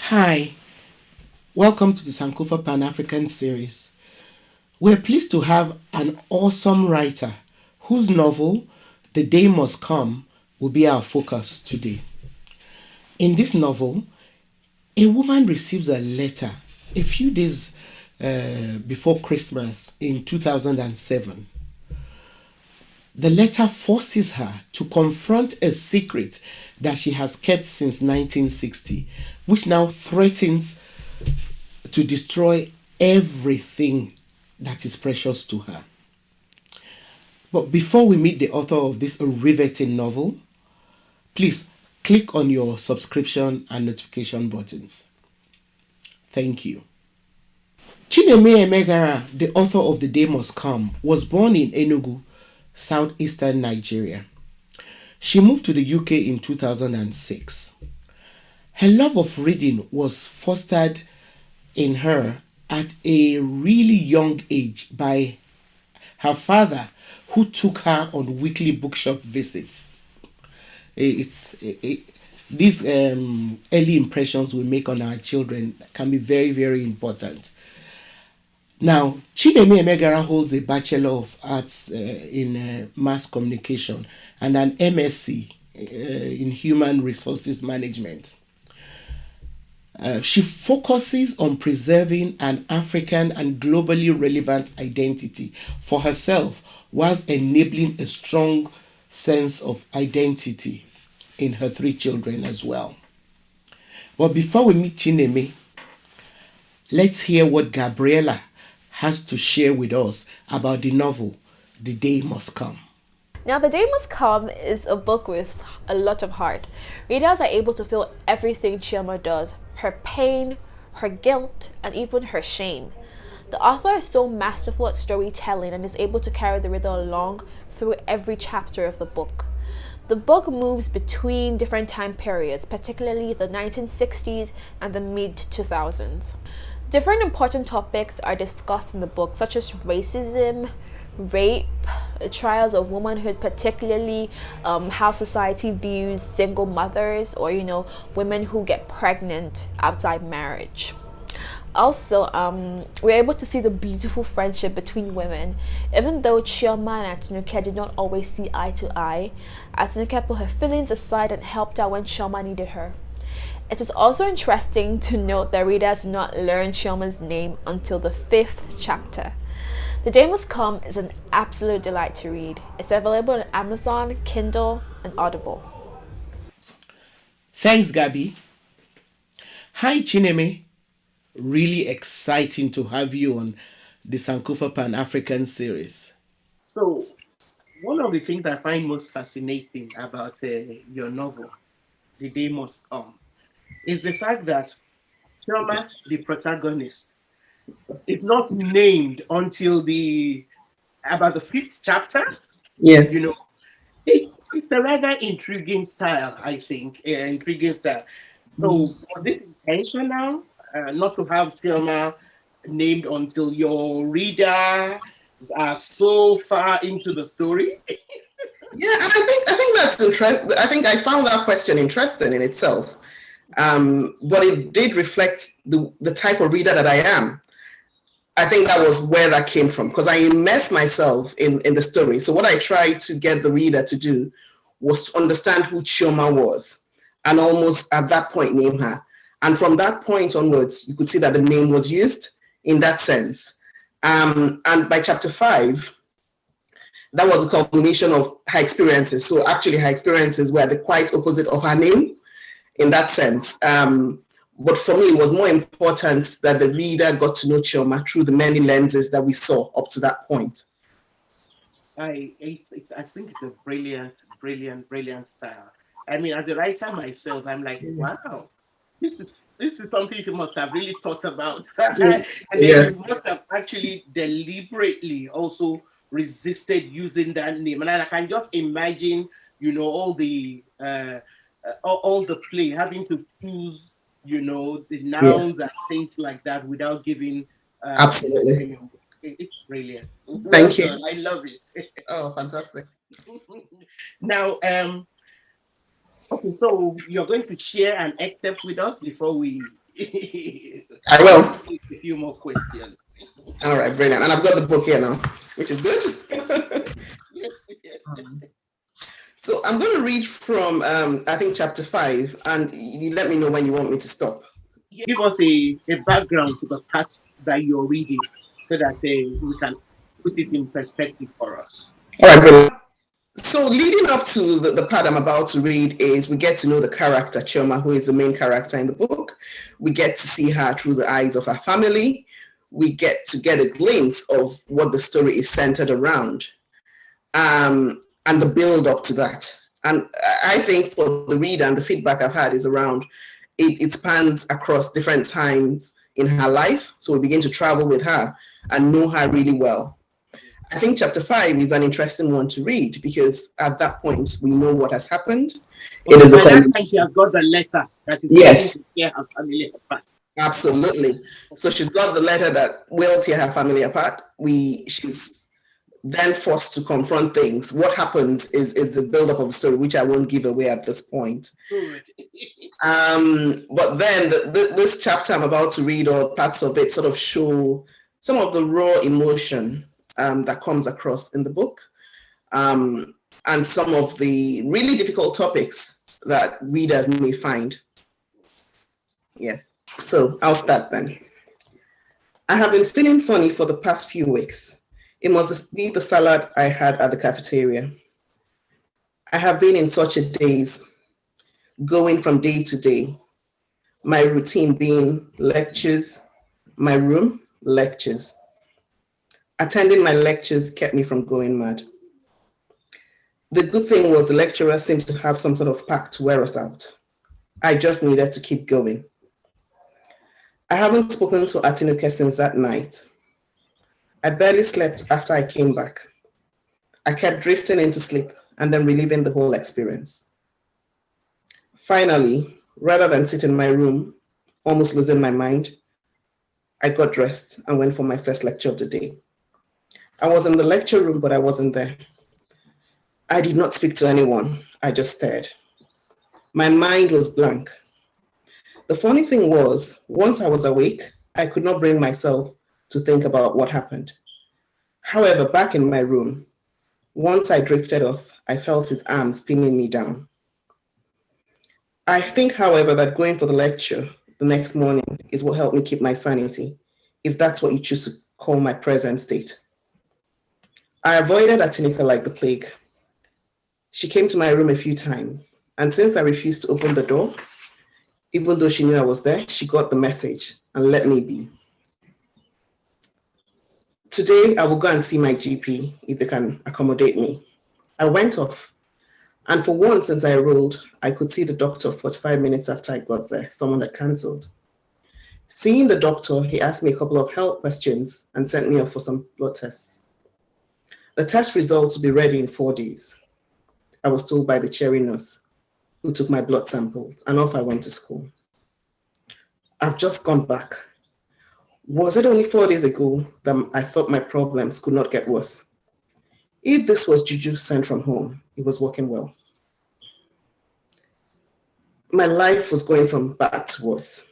Hi, welcome to the Sankofa Pan-African series. We're pleased to have an awesome writer whose novel, The Day Must Come, will be our focus today. In this novel, a woman receives a letter a few days before Christmas in 2007. The letter forces her to confront a secret that she has kept since 1960, which now threatens to destroy everything that is precious to her. But before we meet the author of this riveting novel, please click on your subscription and notification buttons. Thank you. Chineme Emeghara, the author of The Day Must Come, was born in Enugu, southeastern Nigeria. She moved to the UK in 2006. Her love of reading was fostered in her at a really young age by her father, who took her on weekly bookshop visits. These early impressions we make on our children can be very, very important. Now, Chineme Emeghara holds a Bachelor of Arts in Mass Communication and an MSc in Human Resources Management. She focuses on preserving an African and globally relevant identity for herself, whilst enabling a strong sense of identity in her three children as well. But before we meet Chineme, let's hear what Gabriela has to share with us about the novel, The Day Must Come. Now, The Day Must Come is a book with a lot of heart. Readers are able to feel everything Chioma does, her pain, her guilt, and even her shame. The author is so masterful at storytelling and is able to carry the reader along through every chapter of the book. The book moves between different time periods, particularly the 1960s and the mid-2000s. Different important topics are discussed in the book, such as racism, rape, trials of womanhood, particularly how society views single mothers or women who get pregnant outside marriage. Also, we're able to see the beautiful friendship between women. Even though Chioma and Atinuke did not always see eye to eye, Atinuke put her feelings aside and helped out when Chioma needed her. It is also interesting to note that readers do not learn Chioma's name until the 5th chapter. The Day Must Come is an absolute delight to read. It's available on Amazon, Kindle, and Audible. Thanks, Gabi. Hi, Chineme. Really exciting to have you on the Sankofa Pan-African series. So, one of the things I find most fascinating about your novel, The Day Must Come, is the fact that Chioma, the protagonist, is not named until about the 5th chapter. Yeah. It's a rather intriguing style, I think. Intriguing style. So, was it intentional not to have Chioma named until your reader are so far into the story? Yeah, and I think that's interesting. I think I found that question interesting in itself. But it did reflect the type of reader that I am. I think that was where that came from, because I immersed myself in the story. So what I tried to get the reader to do was to understand who Chioma was, and almost at that point name her. And from that point onwards, you could see that the name was used in that sense. And by chapter 5, that was a culmination of her experiences. So actually her experiences were the quite opposite of her name in that sense. But for me, it was more important that the reader got to know Chioma through the many lenses that we saw up to that point. I think it's a brilliant style. I mean, as a writer myself, I'm like, wow, this is something you must have really thought about. And then you must have actually deliberately also resisted using that name. And I can just imagine, all the play, having to choose, the nouns and things like that without giving. Absolutely. It's brilliant. Thank you. I love it. Oh, fantastic. Now, Okay, so you're going to share an excerpt with us before we I will. take a few more questions. All right, brilliant. And I've got the book here now, which is good. Yes, So I'm going to read from, I think, chapter 5, and you let me know when you want me to stop. Give us a background to the part that you're reading so that we can put it in perspective for us. All right, brilliant. So leading up to the part I'm about to read is we get to know the character Chioma, who is the main character in the book. We get to see her through the eyes of her family. We get to get a glimpse of what the story is centered around, and the build up to that. And I think for the reader, and the feedback I've had is around, it spans across different times in her life. So we begin to travel with her and know her really well. I think chapter 5 is an interesting one to read because at that point we know what has happened. It is by that time she has got the letter that is yes, to tear her family apart. Absolutely. So she's got the letter that will tear her family apart. She's then forced to confront things. What happens is the build-up of the story, which I won't give away at this point. But then this chapter I'm about to read, or parts of it, sort of show some of the raw emotion that comes across in the book, and some of the really difficult topics that readers may find. Yes. So I'll start then. I have been feeling funny for the past few weeks. It must be the salad I had at the cafeteria. I have been in such a daze, going from day to day. My routine being lectures, my room, lectures. Attending my lectures kept me from going mad. The good thing was the lecturer seems to have some sort of pact to wear us out. I just needed to keep going. I haven't spoken to Atinuke since that night. I barely slept after I came back. I kept drifting into sleep and then reliving the whole experience. Finally, rather than sit in my room, almost losing my mind, I got dressed and went for my first lecture of the day. I was in the lecture room, but I wasn't there. I did not speak to anyone. I just stared. My mind was blank. The funny thing was, once I was awake, I could not bring myself to think about what happened. However, back in my room, once I drifted off, I felt his arms pinning me down. I think, however, that going for the lecture the next morning is what helped me keep my sanity, if that's what you choose to call my present state. I avoided Atinika like the plague. She came to my room a few times, and since I refused to open the door, even though she knew I was there, she got the message and let me be. Today, I will go and see my GP if they can accommodate me. I went off, and for once since I enrolled, I could see the doctor 45 minutes after I got there. Someone had cancelled. Seeing the doctor, he asked me a couple of health questions and sent me off for some blood tests. The test results will be ready in 4 days, I was told by the cherry nurse who took my blood samples, and off I went to school. I've just gone back. Was it only 4 days ago that I thought my problems could not get worse? If this was juju sent from home, it was working well. My life was going from bad to worse.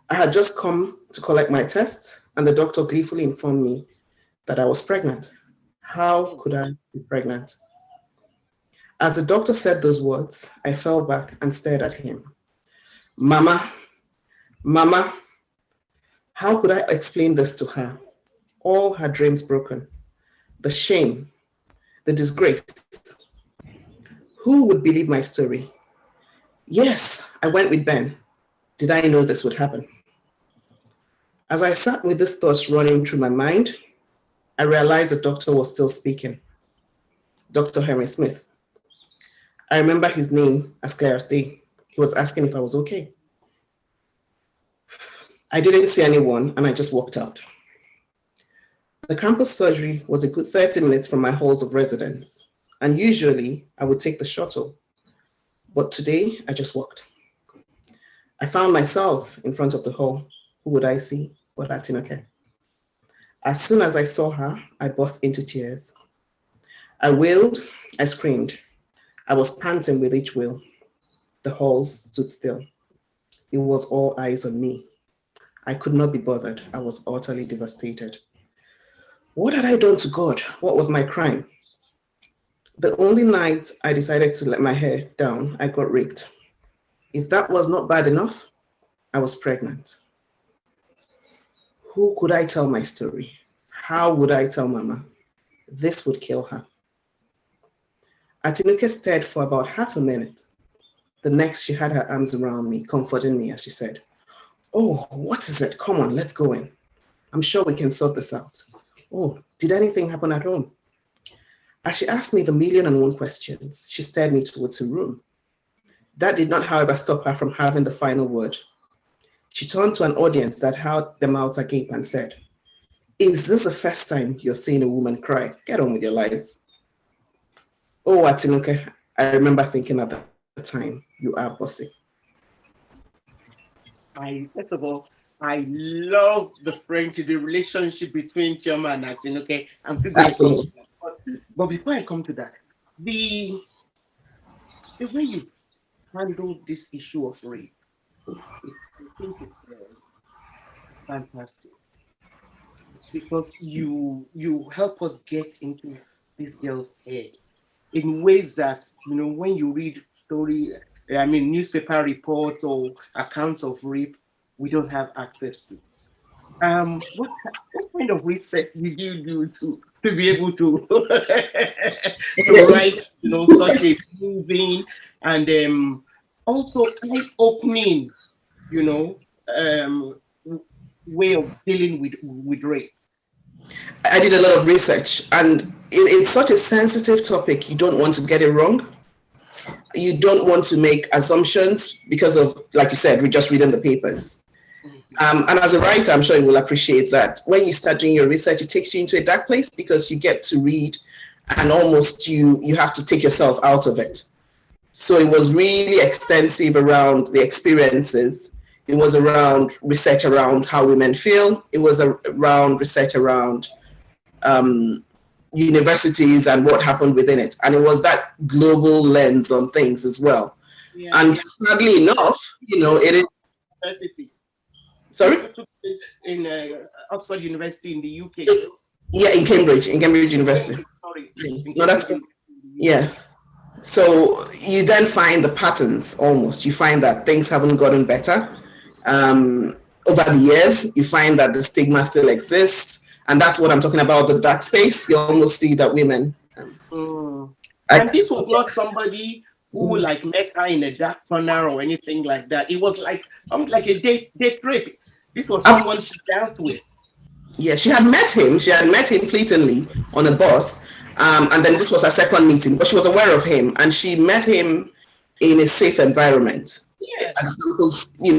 I had just come to collect my tests, and the doctor gleefully informed me that I was pregnant. How could I be pregnant? As the doctor said those words, I fell back and stared at him. Mama, how could I explain this to her? All her dreams broken, the shame, the disgrace. Who would believe my story? Yes, I went with Ben. Did I know this would happen? As I sat with these thoughts running through my mind, I realized the doctor was still speaking. Dr. Henry Smith. I remember his name as clear as day. He was asking if I was okay. I didn't see anyone and I just walked out. The campus surgery was a good 30 minutes from my halls of residence, and usually I would take the shuttle. But today I just walked. I found myself in front of the hall. Who would I see but Atinoke? As soon as I saw her, I burst into tears. I wailed, I screamed. I was panting with each wail. The halls stood still. It was all eyes on me. I could not be bothered. I was utterly devastated. What had I done to God? What was my crime? The only night I decided to let my hair down, I got raped. If that was not bad enough, I was pregnant. Who could I tell my story? How would I tell Mama? This would kill her. Atinuke stared for about half a minute. The next, she had her arms around me, comforting me as she said, "Oh, what is it? Come on, let's go in. I'm sure we can sort this out. Oh, did anything happen at home?" As she asked me the 1,000,001 questions, she steered me towards her room. That did not, however, stop her from having the final word. She turned to an audience that held their mouths agape and said, "Is this the first time you're seeing a woman cry? Get on with your lives." Oh, Atinuke, I remember thinking at the time, you are bossy. First of all, I love the friendship, the relationship between Chioma and Atinuke. I'm still going to come to that. But before I come to that, the way you handle this issue of rape, I think it's fantastic because you help us get into this girl's head in ways that, when you read newspaper reports or accounts of rape, we don't have access to. What kind of research did you do to be able to to write, such a moving and also eye-opening, you know, um, way of dealing with rape? I did a lot of research, and it's such a sensitive topic. You don't want to get it wrong. You don't want to make assumptions because of, like you said, we're just reading the papers. And as a writer, I'm sure you will appreciate that when you start doing your research, it takes you into a dark place because you get to read and almost you have to take yourself out of it. So it was really extensive around the experiences. It was around research around how women feel. It was around research around universities and what happened within it. And it was that global lens on things as well. Yeah. And sadly enough, it is... University. Sorry? In Oxford University in the UK. Yeah, in Cambridge University. Sorry. No, that's good. Yes. So you then find the patterns almost. You find that things haven't gotten better. Over the years, you find that the stigma still exists. And that's what I'm talking about, the dark space. You almost see that women... And this was not somebody who met her in a dark corner or anything like that. It was like a date rape. This was someone she danced with. Yeah, she had met him fleetingly on a bus. And then this was her second meeting, but she was aware of him and she met him in a safe environment. Yeah.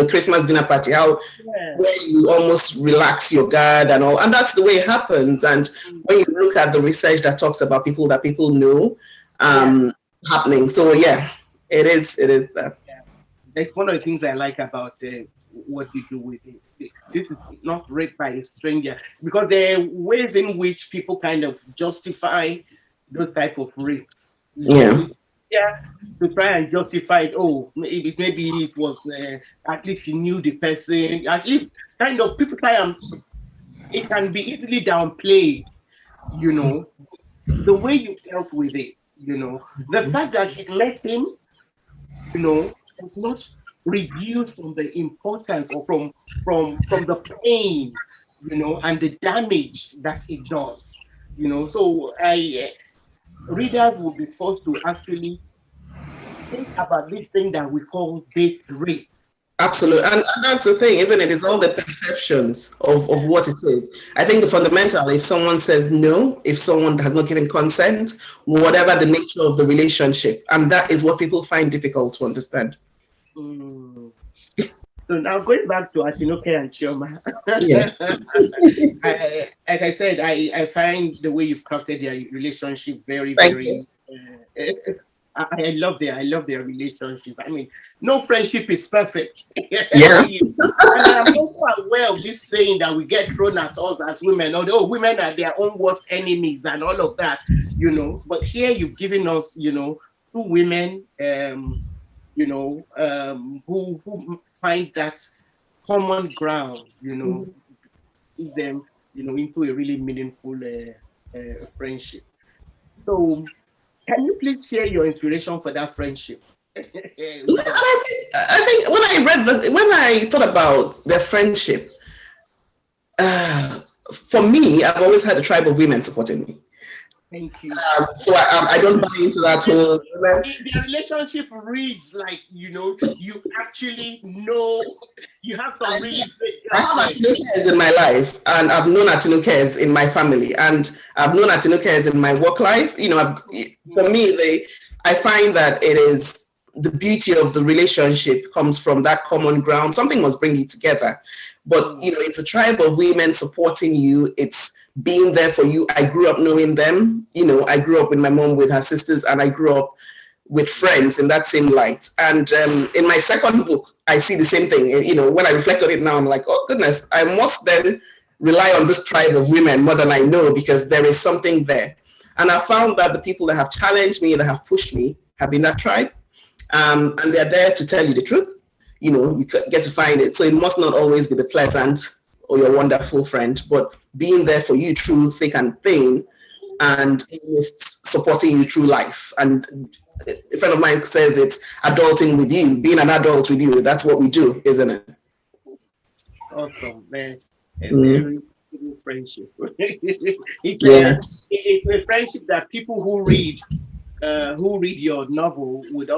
Christmas dinner party, where you almost relax your guard and all. And that's the way it happens. And when you look at the research that talks about people that people know happening. So yeah, it is that. Yeah. That's one of the things I like about what you do with it. This is not rape by a stranger, because there are ways in which people kind of justify those type of rapes. Yeah. Yeah, to try and justify it. Oh, maybe it was at least she knew the person. At least kind of people try and it can be easily downplayed. The way you dealt with it. The fact that she met him, was not reduced from the importance or from the pain, and the damage that it does. So readers will be forced to actually think about this thing that we call date rape. Absolutely. And that's the thing, isn't it? It's all the perceptions of what it is. I think the fundamental, if someone says no, if someone has not given consent, whatever the nature of the relationship, and that is what people find difficult to understand. So now going back to Atinuke and Chioma. Yeah. Like I said, I find the way you've crafted their relationship very, I love their relationship. I mean, no friendship is perfect. Yeah. And I'm also aware of this saying that we get thrown at us as women, although women are their own worst enemies and all of that, But here you've given us, two women who find that common ground, lead them, into a really meaningful friendship. So, can you please share your inspiration for that friendship? I think when I thought about their friendship, for me, I've always had a tribe of women supporting me. Thank you. So I don't buy into that whole. The relationship reads like, you actually know you have some really great. I have Atinukes in my life, and I've known Atinukes in my family, and I've known Atinukes in my work life. For me, I find that it is the beauty of the relationship comes from that common ground. Something must bring you together, but it's a tribe of women supporting you. It's being there for you. I grew up knowing them. I grew up with my mom, with her sisters, and I grew up with friends in that same light. And in my second book, I see the same thing. When I reflect on it now, I'm like, oh goodness, I must then rely on this tribe of women more than I know, because there is something there. And I found that the people that have challenged me, that have pushed me, have been that tribe. And they're there to tell you the truth. You get to find it. So it must not always be the pleasant or your wonderful friend, but being there for you through thick and thin, and supporting you through life. And a friend of mine says it's adulting with you, being an adult with you. That's what we do, isn't it? Awesome, man. A very beautiful friendship. It's a friendship that people who read your novel would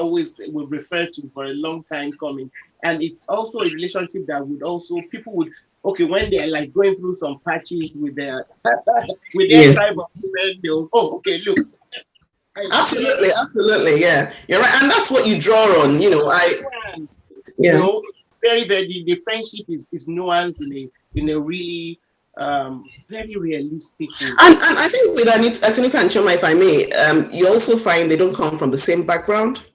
refer to for a long time coming. And it's also a relationship that people would, when they're like going through some patches with their tribe of women, they'll, okay, look. Absolutely, yeah. You're right. And that's what you draw on, very, very, the friendship is nuanced in a really very realistic way. And I think with Atinuka and Choma, if I may, you also find they don't come from the same background.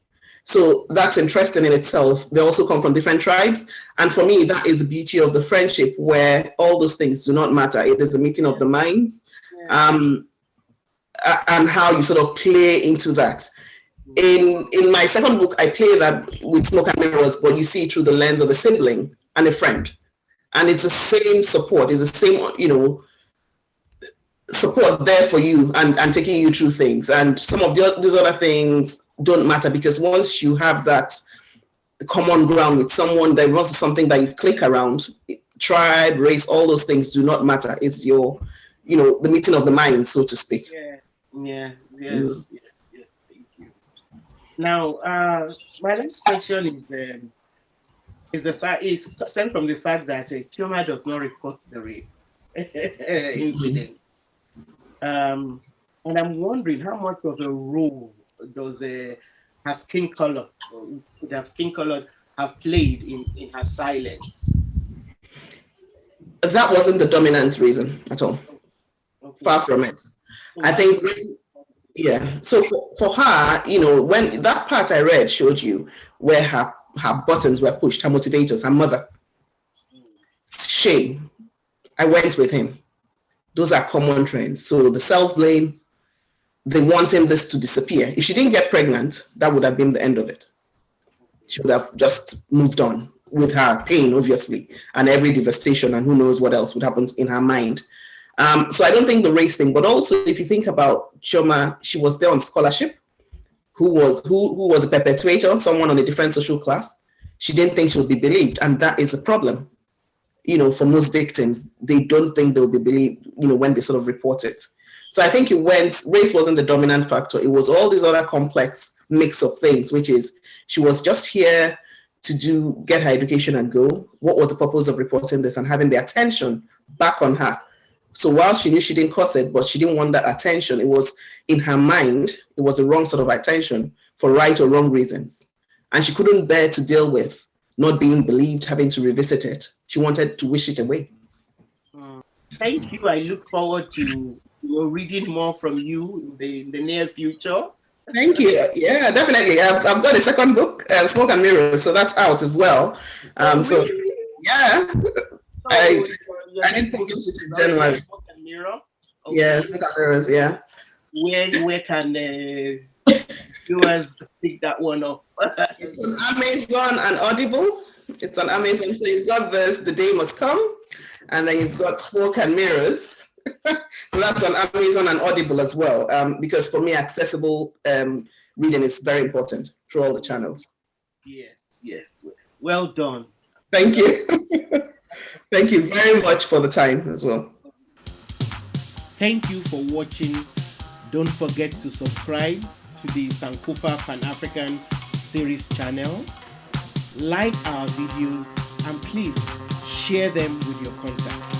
So that's interesting in itself. They also come from different tribes. And for me, that is the beauty of the friendship, where all those things do not matter. It is a meeting of the minds. And how you sort of play into that. In my second book, I play that with Smoke and Mirrors, but you see it through the lens of a sibling and a friend. And it's the same support. It's the same, support there for you and taking you through things. And some of these other things don't matter, because once you have that common ground with someone, there was something that you click around. Tribe, race, all those things do not matter. It's your, the meeting of the minds, so to speak. Yes. Thank you. Now, my next question is stemmed from the fact that Chioma does not report the rape incident, and I'm wondering how much of a role does her skin color have played in her silence? That wasn't the dominant reason at all. Far from it. I think, so for her, when that part I read showed you where her buttons were pushed, her motivators, her mother. Shame. I went with him. Those are common trends. So the self-blame, they wanting this to disappear. If she didn't get pregnant, that would have been the end of it. She would have just moved on with her pain, obviously, and every devastation, and who knows what else would happen in her mind. So I don't think the race thing, but also if you think about Chioma, she was there on scholarship. Who was a perpetrator, someone on a different social class. She didn't think she would be believed, and that is a problem. For most victims, they don't think they'll be believed, when they sort of report it. So I think race wasn't the dominant factor. It was all these other complex mix of things, which is she was just here to get her education and go. What was the purpose of reporting this and having the attention back on her? So while she knew she didn't cause it, but she didn't want that attention, it was in her mind, it was the wrong sort of attention for right or wrong reasons. And she couldn't bear to deal with not being believed, having to revisit it. She wanted to wish it away. Thank you. I look forward to reading more from you in the near future. Thank you. Yeah, definitely. I've got a second book, Smoke and Mirrors, so that's out as well. So yeah. I didn't think it was in January. Smoke and Mirror. Okay. Yeah, Smoke and Mirrors, yeah. Where can viewers pick that one up. It's on Amazon and Audible. It's on Amazon. So you've got this, The Day Must Come, and then you've got Smoke and Mirrors. So that's on Amazon and Audible as well. Because for me, accessible reading is very important through all the channels. Yes, yes. Well done. Thank you. Thank you very much for the time as well. Thank you for watching. Don't forget to subscribe to the Sankofa Pan-African series channel. Like our videos and please share them with your contacts.